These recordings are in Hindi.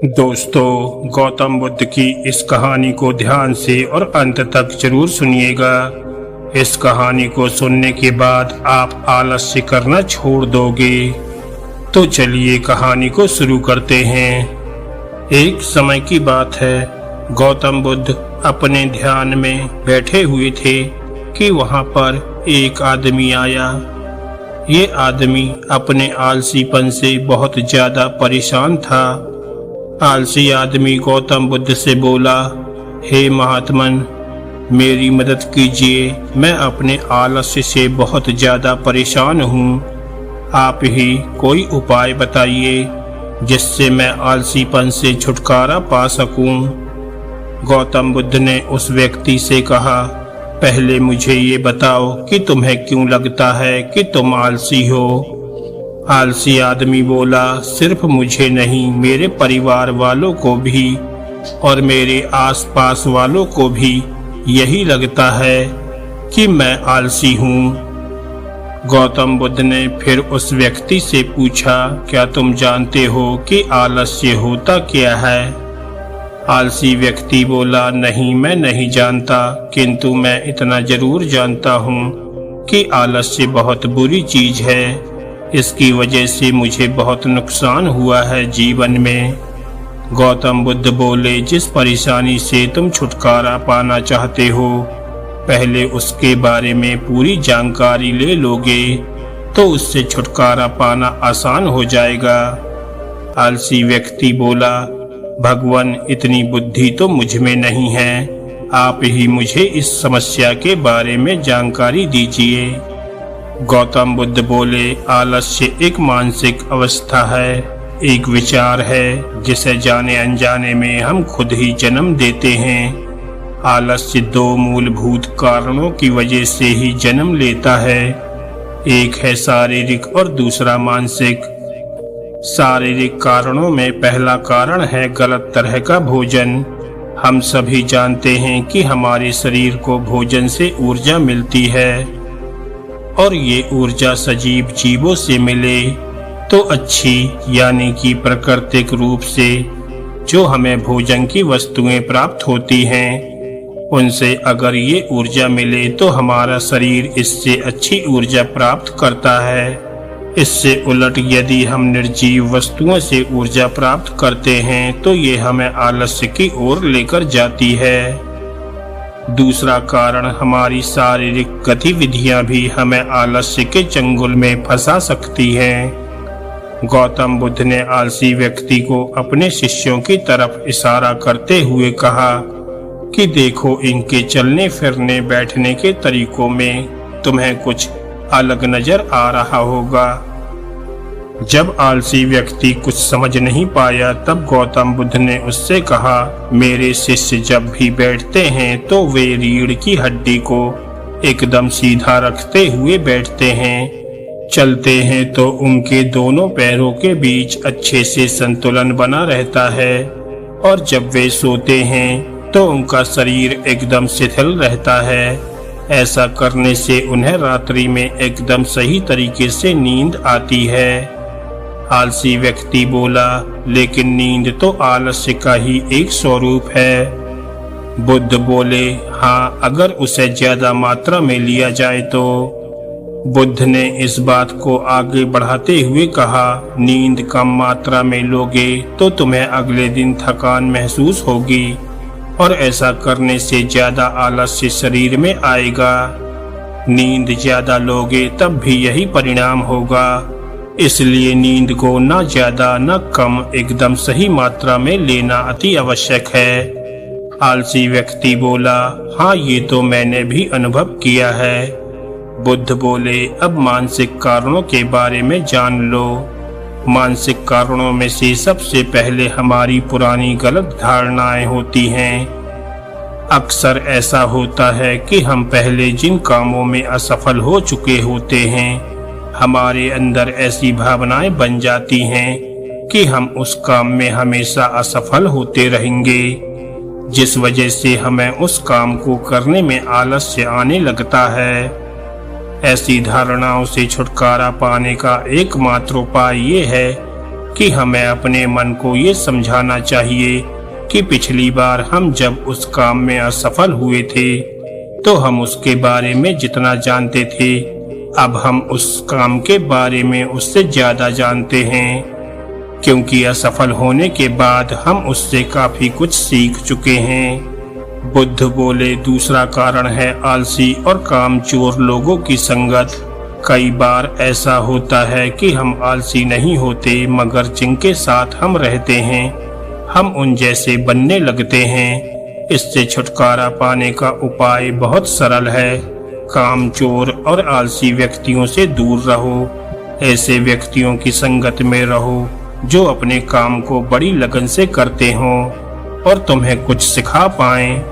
दोस्तों, गौतम बुद्ध की इस कहानी को ध्यान से और अंत तक जरूर सुनिएगा। इस कहानी को सुनने के बाद आप आलस्य करना छोड़ दोगे। तो चलिए कहानी को शुरू करते हैं। एक समय की बात है, गौतम बुद्ध अपने ध्यान में बैठे हुए थे कि वहां पर एक आदमी आया। ये आदमी अपने आलसीपन से बहुत ज्यादा परेशान था। आलसी आदमी गौतम बुद्ध से बोला, हे महात्मन, मेरी मदद कीजिए, मैं अपने आलस्य से बहुत ज्यादा परेशान हूँ। आप ही कोई उपाय बताइए जिससे मैं आलसीपन से छुटकारा पा सकूं। गौतम बुद्ध ने उस व्यक्ति से कहा, पहले मुझे ये बताओ कि तुम्हें क्यों लगता है कि तुम आलसी हो। आलसी आदमी बोला, सिर्फ मुझे नहीं, मेरे परिवार वालों को भी और मेरे आसपास वालों को भी यही लगता है कि मैं आलसी हूँ। गौतम बुद्ध ने फिर उस व्यक्ति से पूछा, क्या तुम जानते हो कि आलस्य होता क्या है? आलसी व्यक्ति बोला, नहीं, मैं नहीं जानता, किंतु मैं इतना जरूर जानता हूँ कि आलस्य बहुत बुरी चीज है। इसकी वजह से मुझे बहुत नुकसान हुआ है जीवन में। गौतम बुद्ध बोले, जिस परेशानी से तुम छुटकारा पाना चाहते हो, पहले उसके बारे में पूरी जानकारी ले लोगे तो उससे छुटकारा पाना आसान हो जाएगा। आलसी व्यक्ति बोला, भगवान, इतनी बुद्धि तो मुझ में नहीं है, आप ही मुझे इस समस्या के बारे में जानकारी दीजिए। गौतम बुद्ध बोले, आलस्य एक मानसिक अवस्था है, एक विचार है जिसे जाने अनजाने में हम खुद ही जन्म देते हैं। आलस्य दो मूलभूत कारणों की वजह से ही जन्म लेता है, एक है शारीरिक और दूसरा मानसिक। शारीरिक कारणों में पहला कारण है गलत तरह का भोजन। हम सभी जानते हैं कि हमारे शरीर को भोजन से ऊर्जा मिलती है और ये ऊर्जा सजीव जीवों से मिले तो अच्छी, यानी कि प्राकृतिक रूप से जो हमें भोजन की वस्तुएं प्राप्त होती हैं, उनसे अगर ये ऊर्जा मिले तो हमारा शरीर इससे अच्छी ऊर्जा प्राप्त करता है। इससे उलट यदि हम निर्जीव वस्तुओं से ऊर्जा प्राप्त करते हैं तो ये हमें आलस्य की ओर लेकर जाती है। दूसरा कारण, हमारी शारीरिक गतिविधियां भी हमें आलस्य के चंगुल में फंसा सकती हैं। गौतम बुद्ध ने आलसी व्यक्ति को अपने शिष्यों की तरफ इशारा करते हुए कहा कि देखो, इनके चलने फिरने बैठने के तरीकों में तुम्हें कुछ अलग नजर आ रहा होगा। जब आलसी व्यक्ति कुछ समझ नहीं पाया तब गौतम बुद्ध ने उससे कहा, मेरे शिष्य जब भी बैठते हैं तो वे रीढ़ की हड्डी को एकदम सीधा रखते हुए बैठते हैं। चलते हैं तो उनके दोनों पैरों के बीच अच्छे से संतुलन बना रहता है और जब वे सोते हैं तो उनका शरीर एकदम शिथिल रहता है। ऐसा करने से उन्हें रात्रि में एकदम सही तरीके से नींद आती है। आलसी व्यक्ति बोला, लेकिन नींद तो आलस्य का ही एक स्वरूप है। बुद्ध बोले, हाँ, अगर उसे ज्यादा मात्रा में लिया जाए तो। बुद्ध ने इस बात को आगे बढ़ाते हुए कहा, नींद कम मात्रा में लोगे तो तुम्हें अगले दिन थकान महसूस होगी और ऐसा करने से ज्यादा आलस्य शरीर में आएगा। नींद ज्यादा लोगे तब भी यही परिणाम होगा। इसलिए नींद को ना ज्यादा न कम, एकदम सही मात्रा में लेना अति आवश्यक है। आलसी व्यक्ति बोला, हाँ, ये तो मैंने भी अनुभव किया है। बुद्ध बोले, अब मानसिक कारणों के बारे में जान लो। मानसिक कारणों में से सबसे पहले हमारी पुरानी गलत धारणाएं होती हैं। अक्सर ऐसा होता है कि हम पहले जिन कामों में असफल हो चुके होते हैं, हमारे अंदर ऐसी भावनाएं बन जाती हैं कि हम उस काम में हमेशा असफल होते रहेंगे, जिस वजह से हमें उस काम को करने में आलस्य आने लगता है। ऐसी धारणाओं से छुटकारा पाने का एकमात्र उपाय ये है कि हमें अपने मन को ये समझाना चाहिए कि पिछली बार हम जब उस काम में असफल हुए थे तो हम उसके बारे में जितना जानते थे, अब हम उस काम के बारे में उससे ज्यादा जानते हैं, क्योंकि असफल होने के बाद हम उससे काफी कुछ सीख चुके हैं। बुद्ध बोले, दूसरा कारण है आलसी और कामचोर लोगों की संगत। कई बार ऐसा होता है कि हम आलसी नहीं होते, मगर जिनके साथ हम रहते हैं हम उन जैसे बनने लगते हैं। इससे छुटकारा पाने का उपाय बहुत सरल है। कामचोर और आलसी व्यक्तियों से दूर रहो। ऐसे व्यक्तियों की संगत में रहो जो अपने काम को बड़ी लगन से करते हों और तुम्हें कुछ सिखा पाएं।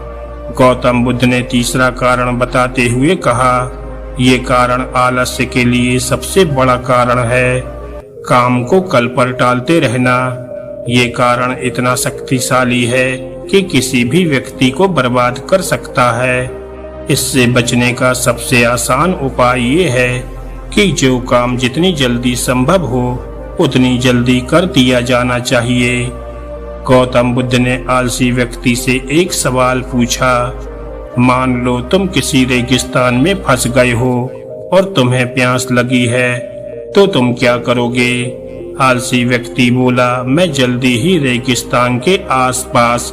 गौतम बुद्ध ने तीसरा कारण बताते हुए कहा, ये कारण आलस्य के लिए सबसे बड़ा कारण है। काम को कल पर टालते रहना। ये कारण इतना शक्तिशाली है कि किसी भी व्यक्ति को बर्बाद कर सकता है। इससे बचने का सबसे आसान उपाय ये है कि जो काम जितनी जल्दी संभव हो उतनी जल्दी कर दिया जाना चाहिए। गौतम बुद्ध ने आलसी व्यक्ति से एक सवाल पूछा, मान लो तुम किसी रेगिस्तान में फंस गए हो और तुम्हें प्यास लगी है, तो तुम क्या करोगे? आलसी व्यक्ति बोला, मैं जल्दी ही रेगिस्तान के आसपास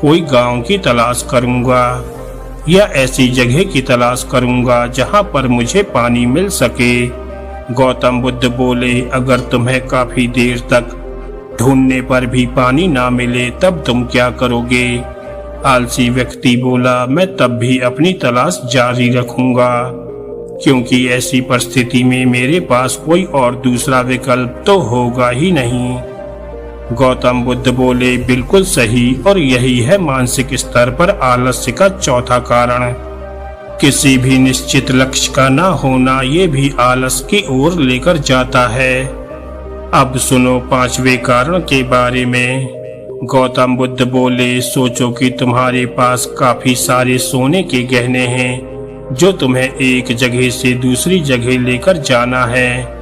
कोई गांव की तलाश करूंगा या ऐसी जगह की तलाश करूंगा जहां पर मुझे पानी मिल सके। गौतम बुद्ध बोले, अगर तुम्हें काफी देर तक ढूंढने पर भी पानी ना मिले तब तुम क्या करोगे? आलसी व्यक्ति बोला, मैं तब भी अपनी तलाश जारी रखूंगा, क्योंकि ऐसी परिस्थिति में मेरे पास कोई और दूसरा विकल्प तो होगा ही नहीं। गौतम बुद्ध बोले, बिल्कुल सही, और यही है मानसिक स्तर पर आलस्य का चौथा कारण। किसी भी निश्चित लक्ष्य का न होना ये भी आलस की ओर लेकर जाता है। अब सुनो पांचवें कारण के बारे में। गौतम बुद्ध बोले, सोचो कि तुम्हारे पास काफी सारे सोने के गहने हैं जो तुम्हें एक जगह से दूसरी जगह लेकर जाना है।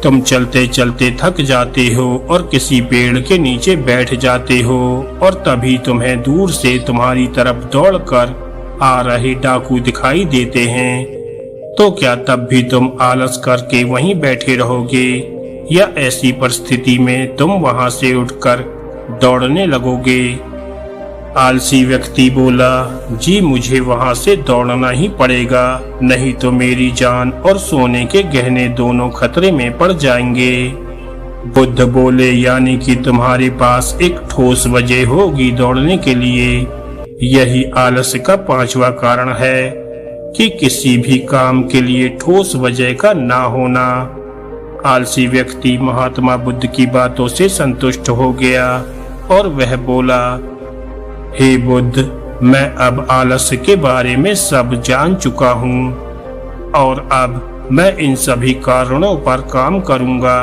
तुम चलते चलते थक जाते हो और किसी पेड़ के नीचे बैठ जाते हो और तभी तुम्हें दूर से तुम्हारी तरफ दौड़कर आ रहे डाकू दिखाई देते हैं। तो क्या तब भी तुम आलस करके वहीं बैठे रहोगे या ऐसी परिस्थिति में तुम वहां से उठकर दौड़ने लगोगे? आलसी व्यक्ति बोला, जी मुझे वहां से दौड़ना ही पड़ेगा, नहीं तो मेरी जान और सोने के गहने दोनों खतरे में पड़ जाएंगे। बुद्ध बोले, यानी कि तुम्हारे पास एक ठोस वजह होगी दौड़ने के लिए। यही आलस्य का पांचवा कारण है कि किसी भी काम के लिए ठोस वजह का ना होना। आलसी व्यक्ति महात्मा बुद्ध की बातों से संतुष्ट हो गया और वह बोला, हे बुद्ध, मैं अब आलस्य के बारे में सब जान चुका हूँ और अब मैं इन सभी कारणों पर काम करूँगा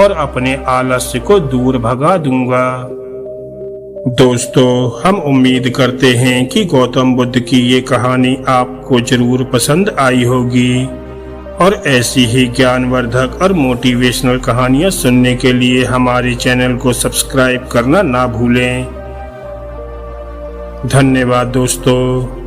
और अपने आलस्य को दूर भगा दूंगा। दोस्तों, हम उम्मीद करते हैं कि गौतम बुद्ध की ये कहानी आपको जरूर पसंद आई होगी और ऐसी ही ज्ञानवर्धक और मोटिवेशनल कहानियाँ सुनने के लिए हमारे चैनल को सब्सक्राइब करना ना भूलें। धन्यवाद दोस्तों।